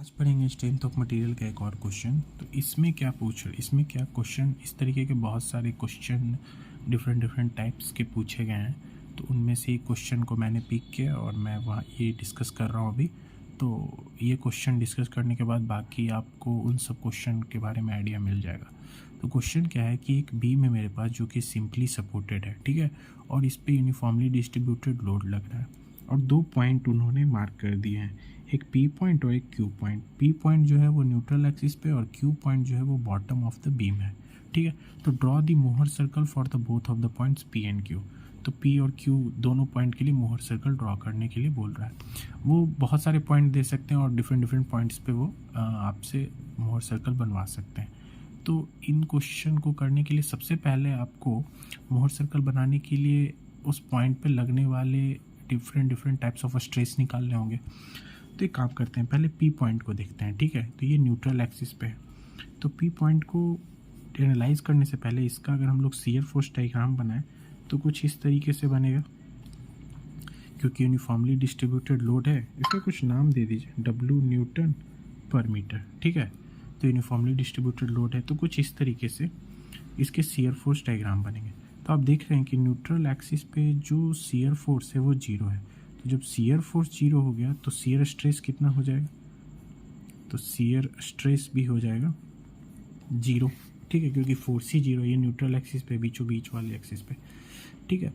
आज पढ़ेंगे strength of material का एक और क्वेश्चन। तो इसमें क्या पूछ रहे, इसमें क्या क्वेश्चन, इस तरीके के बहुत सारे क्वेश्चन डिफरेंट टाइप्स के पूछे गए हैं। तो उनमें से एक क्वेश्चन को मैंने पिक किया और मैं वहाँ ये डिस्कस कर रहा हूँ अभी। तो ये क्वेश्चन डिस्कस करने के बाद बाकी आपको उन सब क्वेश्चन के बारे में आइडिया मिल जाएगा। तो क्वेश्चन क्या है कि एक बीम है मेरे पास जो कि सिंपली सपोर्टेड है, ठीक है, और इस पर यूनिफॉर्मली डिस्ट्रीब्यूटेड लोड लग रहा है और दो पॉइंट उन्होंने मार्क कर दिए हैं, एक पी पॉइंट और एक क्यू पॉइंट। पी पॉइंट जो है वो न्यूट्रल एक्सिस पे और क्यू पॉइंट जो है वो बॉटम ऑफ द बीम है, ठीक है। तो draw the Mohr circle for the both of the points P and Q. तो पी और क्यू दोनों पॉइंट के लिए मोहर सर्कल ड्रॉ करने के लिए बोल रहा है। वो बहुत सारे पॉइंट दे सकते हैं और डिफरेंट पॉइंट्स पे वो आपसे मोहर सर्कल बनवा सकते हैं। तो इन क्वेश्चन को करने के लिए सबसे पहले आपको मोहर सर्कल बनाने के लिए उस पॉइंट पे लगने वाले डिफरेंट टाइप्स ऑफ स्ट्रेस निकालने होंगे। तो एक काम करते हैं, पहले पी पॉइंट को देखते हैं, ठीक है। तो ये न्यूट्रल एक्सिस पे है। तो पी पॉइंट को एनालाइज करने से पहले इसका अगर हम लोग शियर फोर्स डायग्राम बनाएं तो कुछ इस तरीके से बनेगा। क्योंकि यूनिफॉर्मली डिस्ट्रीब्यूटेड लोड है, इसका कुछ नाम दे दीजिए, W न्यूटन पर मीटर, ठीक है। तो यूनिफॉर्मली डिस्ट्रीब्यूटेड लोड है तो कुछ इस तरीके से इसके शियर फोर्स डायग्राम बनेंगे। तो आप देख रहे हैं कि न्यूट्रल एक्सिस पे जो शियर फोर्स है वो जीरो है। तो जब शियर फोर्स जीरो हो गया तो शियर स्ट्रेस कितना हो जाएगा, तो शियर स्ट्रेस भी हो जाएगा जीरो, ठीक है, क्योंकि फोर्स ही जीरो, ये न्यूट्रल एक्सिस पे बीचों बीच वाले एक्सिस पे, ठीक है।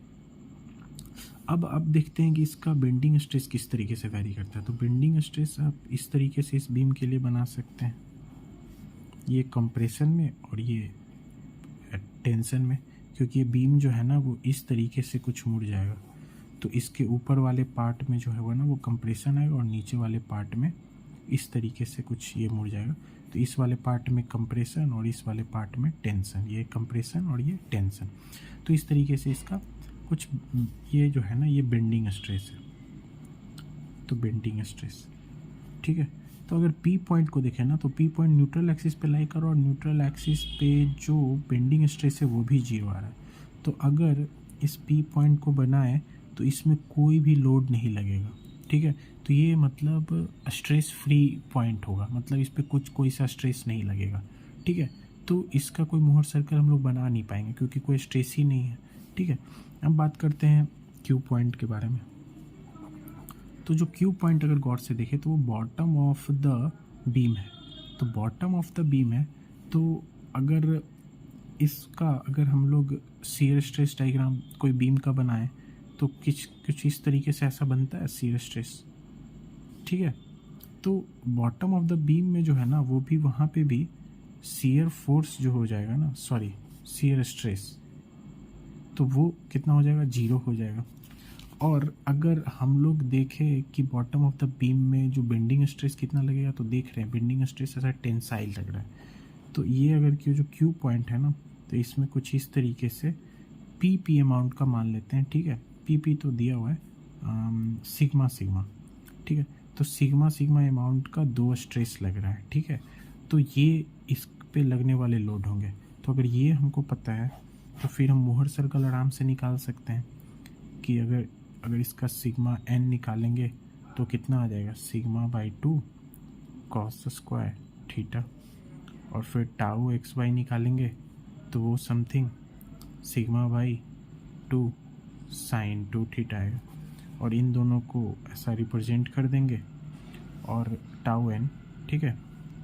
अब देखते हैं कि इसका बेंडिंग स्ट्रेस किस तरीके से वैरी करता है। तो बेंडिंग स्ट्रेस आप इस तरीके से इस बीम के लिए बना सकते हैं, ये कंप्रेशन में और ये टेंशन में, क्योंकि ये बीम जो है ना वो इस तरीके से कुछ मुड़ जाएगा। तो इसके ऊपर वाले पार्ट में जो है वो ना वो कंप्रेशन आएगा और नीचे वाले पार्ट में इस तरीके से कुछ ये मुड़ जाएगा। तो इस वाले पार्ट में कंप्रेशन और इस वाले पार्ट में टेंशन, ये कंप्रेशन और ये टेंशन। तो इस तरीके से इसका कुछ ये जो है ना ये बेंडिंग स्ट्रेस है, तो बेंडिंग स्ट्रेस, ठीक है। तो अगर पी पॉइंट को देखें ना तो पी पॉइंट न्यूट्रल एक्सिस पे लाई करो और न्यूट्रल एक्सिस पे जो बेंडिंग स्ट्रेस है वो भी जीरो आ रहा है। तो अगर इस पी पॉइंट को बनाए तो इसमें कोई भी लोड नहीं लगेगा, ठीक है। तो ये मतलब स्ट्रेस फ्री पॉइंट होगा, मतलब इस पर कोई सा स्ट्रेस नहीं लगेगा, ठीक है। तो इसका कोई मोहर सर्कल हम लोग बना नहीं पाएंगे क्योंकि कोई स्ट्रेस ही नहीं है, ठीक है। अब बात करते हैं क्यू पॉइंट के बारे में। तो जो क्यू पॉइंट अगर गौर से देखें तो वो बॉटम ऑफ द बीम है। तो बॉटम ऑफ द बीम है तो अगर इसका अगर हम लोग शियर स्ट्रेस डायग्राम कोई बीम का बनाएं तो कुछ इस तरीके से ऐसा बनता है शियर स्ट्रेस, ठीक है। तो बॉटम ऑफ द बीम में जो है ना वो भी वहाँ पे भी शियर फोर्स जो हो जाएगा ना, सॉरी शियर स्ट्रेस, तो वो कितना हो जाएगा, जीरो हो जाएगा। और अगर हम लोग देखें कि बॉटम ऑफ द बीम में जो बेंडिंग स्ट्रेस कितना लगेगा, तो देख रहे हैं बेंडिंग स्ट्रेस ऐसा टेंसाइल लग रहा है। तो ये अगर जो क्यू पॉइंट है ना तो इसमें कुछ इस तरीके से पी अमाउंट का मान लेते हैं, ठीक है। पी तो दिया हुआ है सिग्मा, ठीक है। तो सिग्मा अमाउंट का दो स्ट्रेस लग रहा है, ठीक है। तो ये इस पे लगने वाले लोड होंगे। तो अगर ये हमको पता है तो फिर हम मोहर सर्कल आराम से निकाल सकते हैं कि अगर इसका सिग्मा एन निकालेंगे तो कितना आ जाएगा, sigma by 2 cos square theta, और फिर टाउ एक्स वाई निकालेंगे तो वो something sigma by 2 sine 2 theta आएगा। और इन दोनों को ऐसा रिप्रेजेंट कर देंगे और टाउ एन, ठीक है।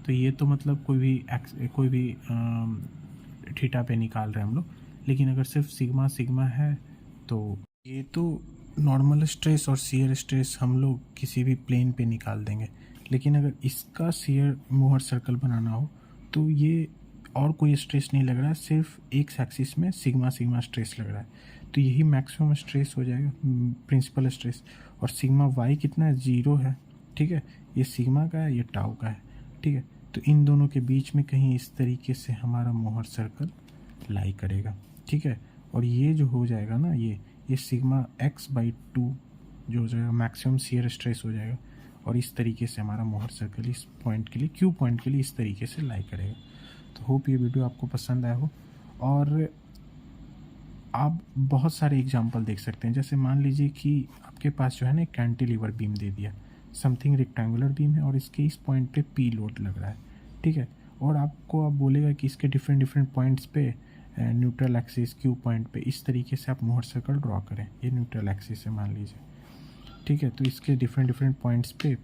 तो ये तो मतलब कोई भी थीटा पे निकाल रहे हैं हम लोग, लेकिन अगर सिर्फ सिग्मा है तो ये तो नॉर्मल स्ट्रेस और शियर स्ट्रेस हम लोग किसी भी प्लेन पे निकाल देंगे। लेकिन अगर इसका शियर मोहर सर्कल बनाना हो तो ये और कोई स्ट्रेस नहीं लग रहा है, सिर्फ एक एक्सिस में सिग्मा स्ट्रेस लग रहा है। तो यही मैक्सिमम स्ट्रेस हो जाएगा, प्रिंसिपल स्ट्रेस। और सिग्मा वाई कितना है, जीरो है, ठीक है। ये सिग्मा का है, ये टाउ का है, ठीक है। तो इन दोनों के बीच में कहीं इस तरीके से हमारा मोहर सर्कल लाई करेगा, ठीक है। और ये जो हो जाएगा ना ये सिग्मा एक्स बाई 2 जो हो जाएगा मैक्सिमम शियर स्ट्रेस हो जाएगा। और इस तरीके से हमारा मोहर सर्कल इस पॉइंट के लिए, क्यू पॉइंट के लिए इस तरीके से लाई करेगा। तो होप ये वीडियो आपको पसंद आया हो। और आप बहुत सारे एग्जांपल देख सकते हैं, जैसे मान लीजिए कि आपके पास जो है ना एक कैंटिलीवर बीम दे दिया, समथिंग रेक्टेंगुलर बीम है और इसके इस पॉइंट पे पी लोड लग रहा है, ठीक है। और आपको अब बोलेगा कि इसके डिफरेंट डिफरेंट पॉइंट्स पे न्यूट्रल एक्सिस क्यू पॉइंट पे इस तरीके से आप मोहर सर्कल ड्रॉ करें। ये न्यूट्रल एक्सिस है मान लीजिए, ठीक है। तो इसके डिफरेंट डिफरेंट पॉइंट्स पे,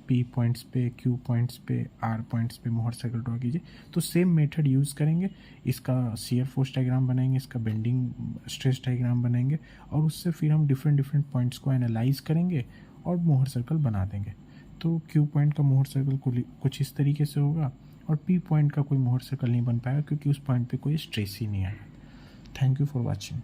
पी पॉइंट्स पे, क्यू पॉइंट्स पे, आर पॉइंट्स पे मोहर सर्कल ड्रॉ कीजिए। तो सेम मेथड यूज़ करेंगे, इसका शियर फोर्स डायग्राम बनाएंगे, इसका बेंडिंग स्ट्रेस डायग्राम बनाएंगे और उससे फिर हम डिफरेंट डिफरेंट पॉइंट्स को एनालाइज करेंगे और मोहर सर्कल बना देंगे। तो क्यू पॉइंट का मोहर सर्कल कुछ इस तरीके से होगा और पी पॉइंट का कोई मोहर सर्कल नहीं बन पाएगा क्योंकि उस पॉइंट पे कोई स्ट्रेस ही नहीं आएगा। Thank you for watching.